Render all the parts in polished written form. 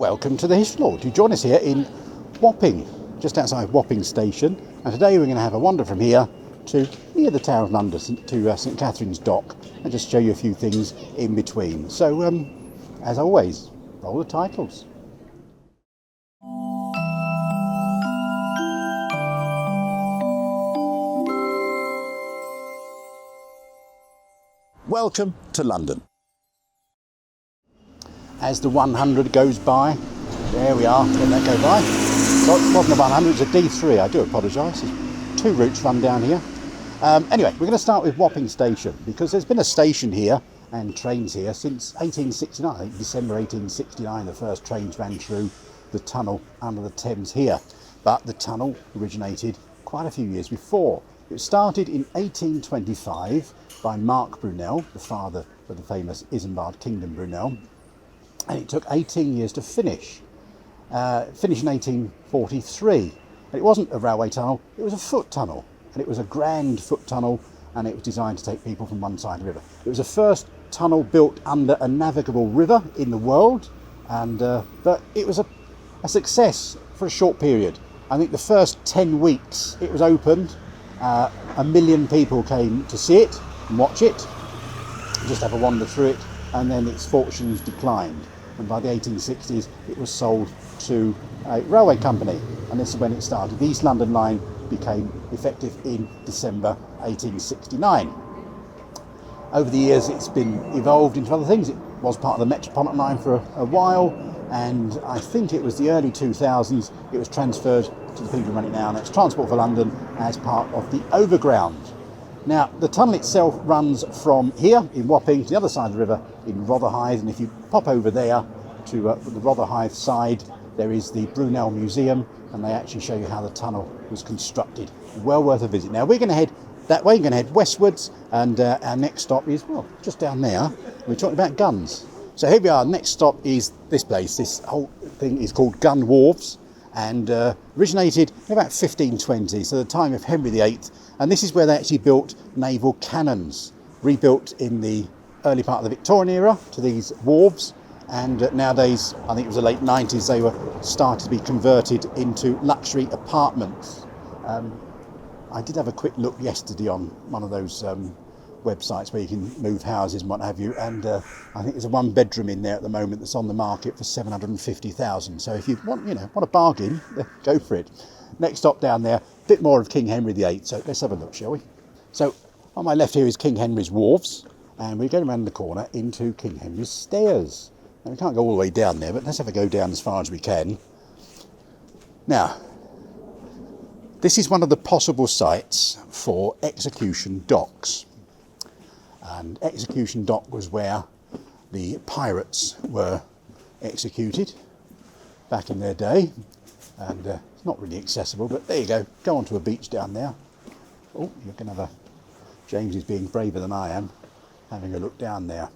Welcome to the History Lord. You join us here in Wapping, just outside Wapping Station, and today we're going to have a wander from here to near the Tower of London to St Catherine's Dock and just show you a few things in between. So, as always, roll the titles. Welcome to London. As the 100 goes by, there we are, let that go by. So it wasn't a 100, it's a D3, I do apologise. There's two routes run down here. Anyway, we're going to start with Wapping Station because there's been a station here and trains here since 1869. I think December 1869 the first trains ran through the tunnel under the Thames here. But the tunnel originated quite a few years before. It started in 1825 by Mark Brunel, the father of the famous Isambard Kingdom Brunel, and it took 18 years to finish. Finished in 1843. And it wasn't a railway tunnel, it was a foot tunnel. And it was a grand foot tunnel, and it was designed to take people from one side of the river. It was the first tunnel built under a navigable river in the world, and but it was a success for a short period. I think the first 10 weeks it was opened, 1 million people came to see it and watch it, just have a wander through it, and then its fortunes declined. And by the 1860s it was sold to a railway company, and this is when it started. The East London line became effective in December 1869. Over the years it's been evolved into other things. It was part of the Metropolitan line for a while, and I think it was the early 2000s it was transferred to the people who run it now, and that's Transport for London as part of the Overground. Now, the tunnel itself runs from here in Wapping to the other side of the river in Rotherhithe, and if you pop over there to the Rotherhithe side, there is the Brunel Museum, and they actually show you how the tunnel was constructed. Well worth a visit. Now, we're going to head that way, we're going to head westwards, and our next stop is, well, just down there. We're talking about guns. So here we are, next stop is this place. This whole thing is called Gun Wharves, and originated in about 1520, so the time of Henry VIII, and this is where they actually built naval cannons, rebuilt in the early part of the Victorian era to these wharves, and nowadays, I think it was the late 90s, they were started to be converted into luxury apartments. I did have a quick look yesterday on one of those websites where you can move houses and what have you, and I think there's a one bedroom in there at the moment that's on the market for 750,000. So if you want, want a bargain, go for it. Next stop down there, a bit more of King Henry VIII. So let's have a look, shall we? So on my left here is King Henry's Wharves, and we're going around the corner into King Henry's Stairs. Now we can't go all the way down there, but let's have a go down as far as we can. Now, this is one of the possible sites for execution docks. And Execution Dock was where the pirates were executed back in their day, and it's not really accessible, but there you go onto a beach down there. Oh, you're going to have James is being braver than I am, having a look down there.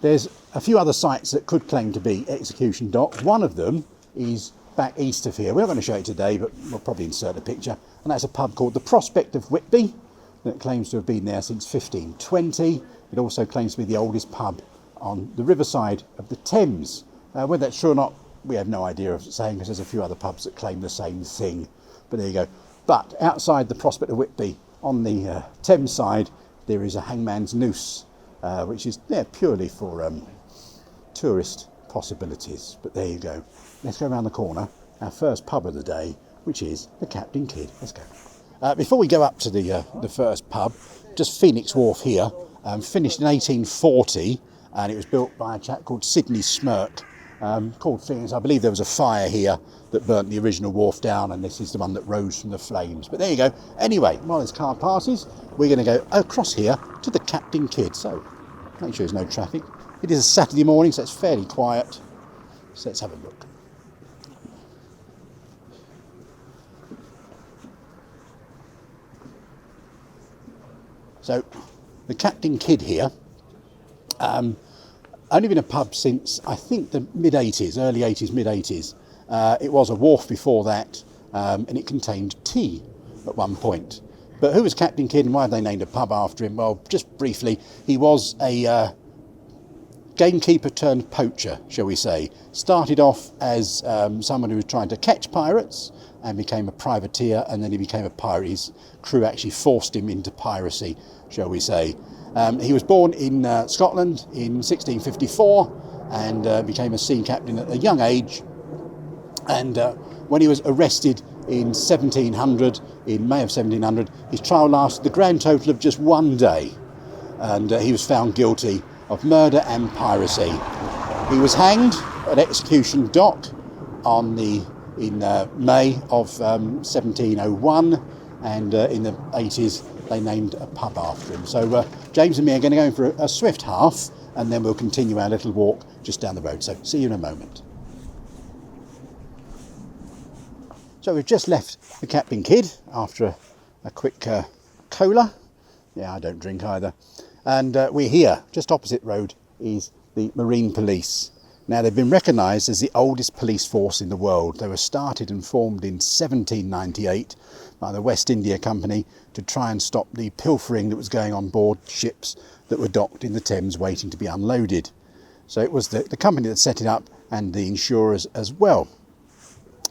There's a few other sites that could claim to be Execution Dock. One of them is back east of here. We're not going to show it today, but we'll probably insert a picture, and that's a pub called the Prospect of Whitby, that claims to have been there since 1520. It also claims to be the oldest pub on the riverside of the Thames. Whether that's true or not, we have no idea of saying, because there's a few other pubs that claim the same thing. But there you go. But outside the Prospect of Whitby, on the Thames side, there is a Hangman's Noose, which is there purely for tourist possibilities. But there you go. Let's go around the corner. Our first pub of the day, which is the Captain Kidd. Let's go. Before we go up to the first pub, just Phoenix Wharf here, finished in 1840, and it was built by a chap called Sidney Smirk, called Phoenix. I believe there was a fire here that burnt the original wharf down, and this is the one that rose from the flames. But there you go. Anyway, while this car passes, we're going to go across here to the Captain Kidd. So make sure there's no traffic. It is a Saturday morning, so it's fairly quiet. So let's have a look. So, the Captain Kidd here, only been a pub since, I think, the mid-80s, early 80s, mid-80s. It was a wharf before that, and it contained tea at one point. But who was Captain Kidd, and why have they named a pub after him? Well, just briefly, he was a gamekeeper turned poacher, shall we say. Started off as someone who was trying to catch pirates and became a privateer, and then he became a pirate. His crew actually forced him into piracy, shall we say. He was born in Scotland in 1654 and became a sea captain at a young age. And when he was arrested in 1700, in May of 1700, his trial lasted the grand total of just one day. And he was found guilty of murder and piracy. He was hanged at Execution Dock in May of 1701, and in the 80s they named a pub after him. So James and me are going to go in for a swift half, and then we'll continue our little walk just down the road. So see you in a moment. So we've just left the Captain Kidd after a quick cola. Yeah, I don't drink either. And we're here, just opposite road is the Marine Police. Now, they've been recognised as the oldest police force in the world. They were started and formed in 1798 by the West India Company to try and stop the pilfering that was going on board ships that were docked in the Thames waiting to be unloaded. So it was the company that set it up, and the insurers as well.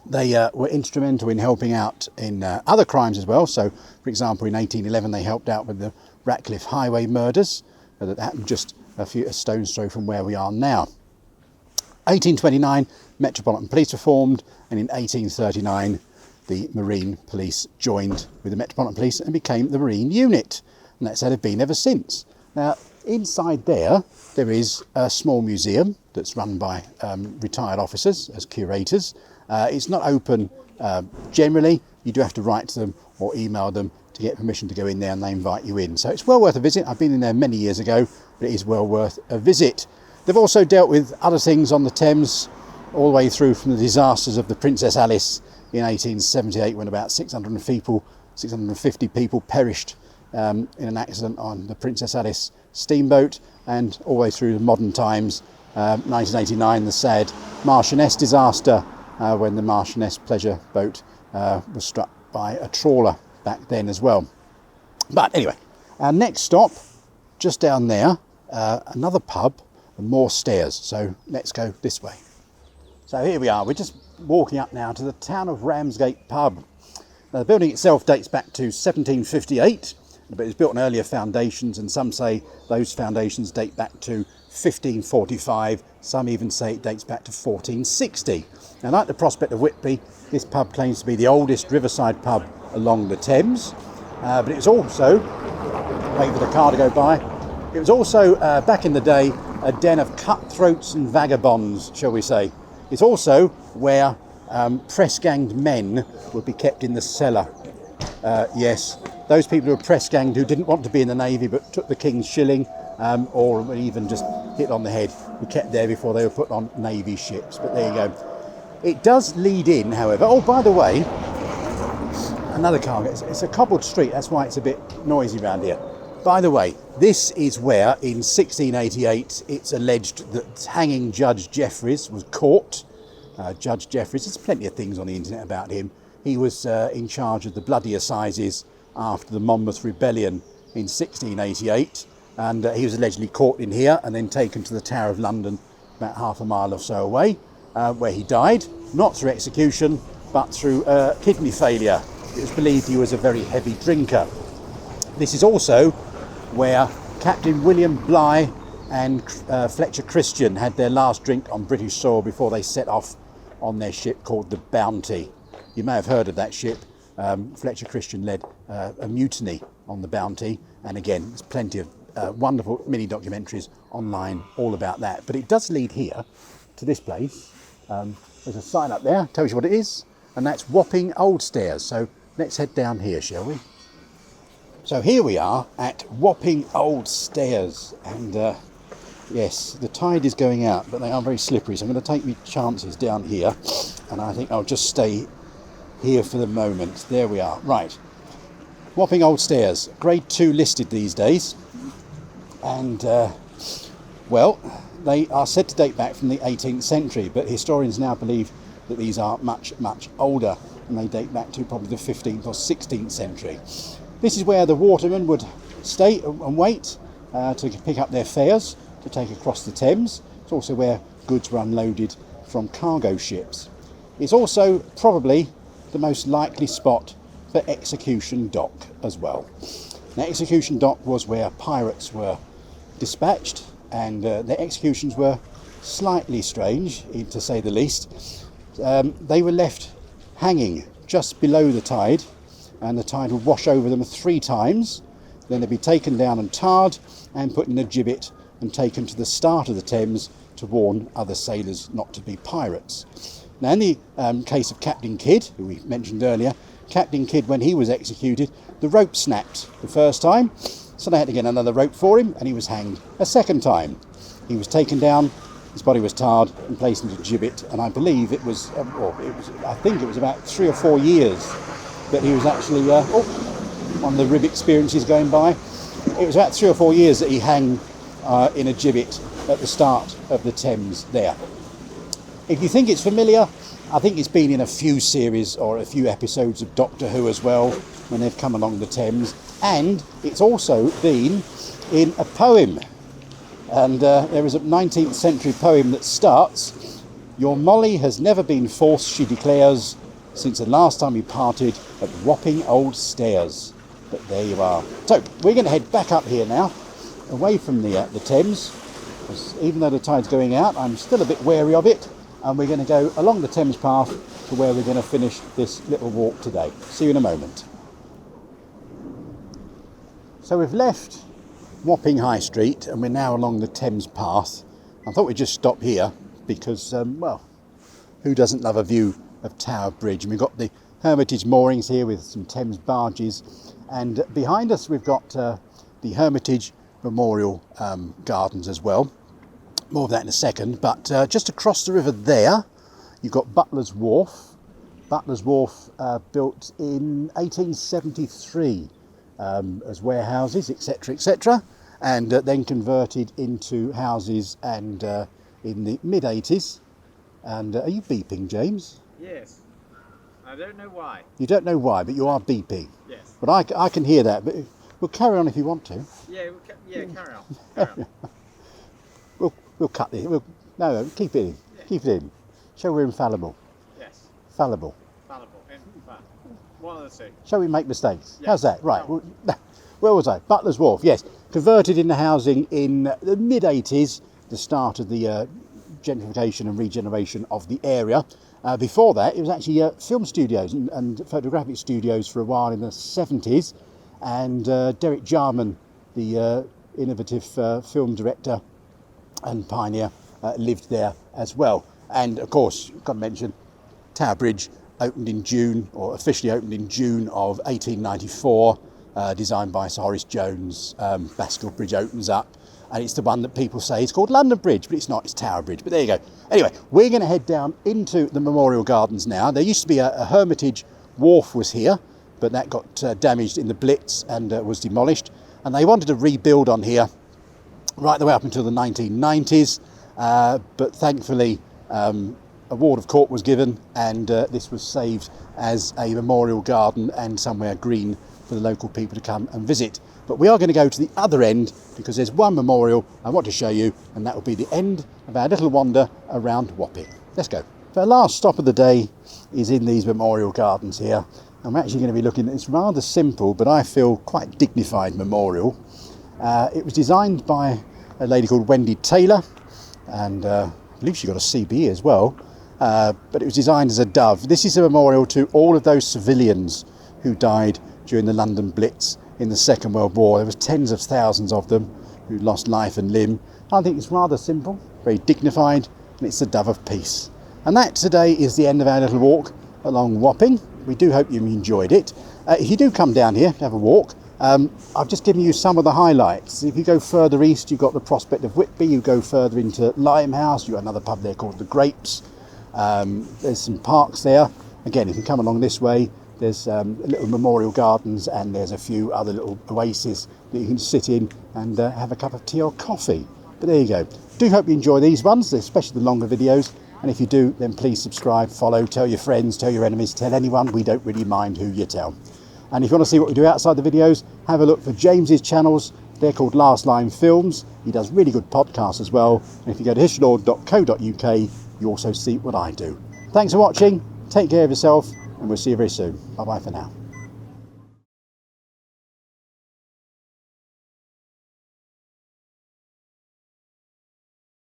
They were instrumental in helping out in other crimes as well. So, for example, in 1811 they helped out with the Ratcliffe Highway murders that happened just a stone's throw from where we are now. 1829, Metropolitan Police were formed, and in 1839 the Marine Police joined with the Metropolitan Police and became the Marine Unit, and that's how they've been ever since. Now, inside there is a small museum that's run by retired officers as curators. It's not open generally. You do have to write to them or email them to get permission to go in there, and they invite you in. So it's well worth a visit. I've been in there many years ago, but it is well worth a visit. They've also dealt with other things on the Thames all the way through from the disasters of the Princess Alice in 1878, when about 650 people perished in an accident on the Princess Alice steamboat, and all the way through to modern times. 1989, the sad Marchioness disaster, when the Marchioness pleasure boat was struck by a trawler back then as well. But anyway, our next stop, just down there, another pub and more stairs. So let's go this way. So here we are. We're just walking up now to the Town of Ramsgate pub. Now, the building itself dates back to 1758, but it was built on earlier foundations, and some say those foundations date back to 1545. Some even say it dates back to 1460. Now, like the Prospect of Whitby, this pub claims to be the oldest riverside pub along the Thames, but it was also, wait for the car to go by, it was also, back in the day, a den of cutthroats and vagabonds, shall we say. It's also where press-ganged men would be kept in the cellar. Yes, those people who were press-ganged who didn't want to be in the Navy but took the King's shilling, or were even just hit on the head, were kept there before they were put on Navy ships. But there you go. It does lead in, however. Oh, by the way, another car. It's a cobbled street, that's why it's a bit noisy around here. By the way, this is where in 1688 it's alleged that hanging Judge Jeffreys was caught. Judge Jeffreys, there's plenty of things on the internet about him. He was in charge of the bloody assizes after the Monmouth Rebellion in 1688, and he was allegedly caught in here and then taken to the Tower of London, about half a mile or so away, where he died, not through execution, but through kidney failure. It was believed he was a very heavy drinker. This is also where Captain William Bligh and Fletcher Christian had their last drink on British soil before they set off on their ship called the Bounty. You may have heard of that ship. Fletcher Christian led a mutiny on the Bounty, and again, there's plenty of wonderful mini documentaries online all about that. But it does lead here to this place. There's a sign up there, tells you what it is, and that's Wapping Old Stairs. So let's head down here, shall we? So here we are at Wapping Old Stairs, and yes, the tide is going out, but they are very slippery, so I'm going to take my chances down here, and I think I'll just stay here for the moment. There we are. Right, Wapping Old Stairs, grade 2 listed these days, and well, they are said to date back from the 18th century, but historians now believe that these are much, much older, and they date back to probably the 15th or 16th century. This is where the watermen would stay and wait to pick up their fares. to take across the Thames. It's also where goods were unloaded from cargo ships. It's also probably the most likely spot for Execution Dock as well. Now, Execution Dock was where pirates were dispatched, and their executions were slightly strange, to say the least. They were left hanging just below the tide, and the tide would wash over them 3 times. Then they'd be taken down and tarred and put in a gibbet and taken to the start of the Thames to warn other sailors not to be pirates. Now, in the case of Captain Kidd, who we mentioned earlier, Captain Kidd, when he was executed, the rope snapped the first time, so they had to get another rope for him, and he was hanged a second time. He was taken down, his body was tarred and placed into a gibbet, and I believe it was, I think it was about 3 or 4 years that he was actually, one of the rib experiences going by. It was about 3 or 4 years that he hung in a gibbet at the start of the Thames there. If you think it's familiar, I think it's been in a few series or a few episodes of Doctor Who as well when they've come along the Thames, and it's also been in a poem. And there is a 19th century poem that starts, "Your Molly has never been forced, she declares, since the last time we parted at Wapping Old Stairs." But there you are. So we're going to head back up here now, away from the Thames, because even though the tide's going out, I'm still a bit wary of it, and we're going to go along the Thames path to where we're going to finish this little walk today. See you in a moment. So we've left Wapping High Street and we're now along the Thames path. I thought we'd just stop here because, well, who doesn't love a view of Tower Bridge? And we've got the Hermitage moorings here with some Thames barges, and behind us we've got the Hermitage Memorial Gardens as well. More of that in a second, but just across the river there you've got Butler's Wharf. Butler's Wharf built in 1873 as warehouses, etc, etc, and then converted into houses and in the mid-80s. And are you beeping, James? Yes. I don't know why. You don't know why, but you are beeping. Yes. But I can hear that, but we'll carry on if you want to. Yeah, carry on. Carry on. We'll cut this. No, keep it in. Yeah. Keep it in. Show we're infallible. Yes. Fallible. Fallible. One of the two. Shall we make mistakes? Yes. How's that? Right. No. Where was I? Butler's Wharf. Yes. Converted into housing in the mid-80s, the start of the gentrification and regeneration of the area. Before that, it was actually film studios and photographic studios for a while in the 70s. And Derek Jarman, the innovative film director and pioneer, lived there as well. And of course, I've got to mention, Tower Bridge opened in June, or officially opened in June of 1894, designed by Sir Horace Jones. Baskerville Bridge opens up, and it's the one that people say is called London Bridge, but it's not, it's Tower Bridge. But there you go. Anyway, we're going to head down into the Memorial Gardens now. There used to be a Hermitage Wharf was here, but that got damaged in the Blitz and was demolished. And they wanted to rebuild on here right the way up until the 1990s, but thankfully a ward of court was given, and this was saved as a memorial garden and somewhere green for the local people to come and visit. But we are going to go to the other end because there's one memorial I want to show you, and that will be the end of our little wander around Wapping. Let's go. So our last stop of the day is in these memorial gardens here. I'm actually going to be looking at this rather simple, but I feel quite dignified memorial. It was designed by a lady called Wendy Taylor, and I believe she got a CBE as well, but it was designed as a dove. This is a memorial to all of those civilians who died during the London Blitz in the Second World War. There was tens of thousands of them who lost life and limb. I think it's rather simple, very dignified, and it's the dove of peace. And that today is the end of our little walk along Wapping. We do hope you enjoyed it. If you do come down here to have a walk, I've just given you some of the highlights. If you go further east, you've got the prospect of Whitby. You go further into Limehouse, you've got another pub there called the Grapes. There's some parks there. Again, if you come along this way, there's little memorial gardens, and there's a few other little oases that you can sit in and have a cup of tea or coffee. But there you go. Do hope you enjoy these ones, especially the longer videos. And if you do, then please subscribe, follow, tell your friends, tell your enemies, tell anyone. We don't really mind who you tell. And if you want to see what we do outside the videos, have a look for James's channels They're called Last Line Films. He does really good podcasts as well. And if you go to historylord.co.uk, you also see what I do. Thanks for watching. Take care of yourself, and we'll see you very soon. Bye bye for now.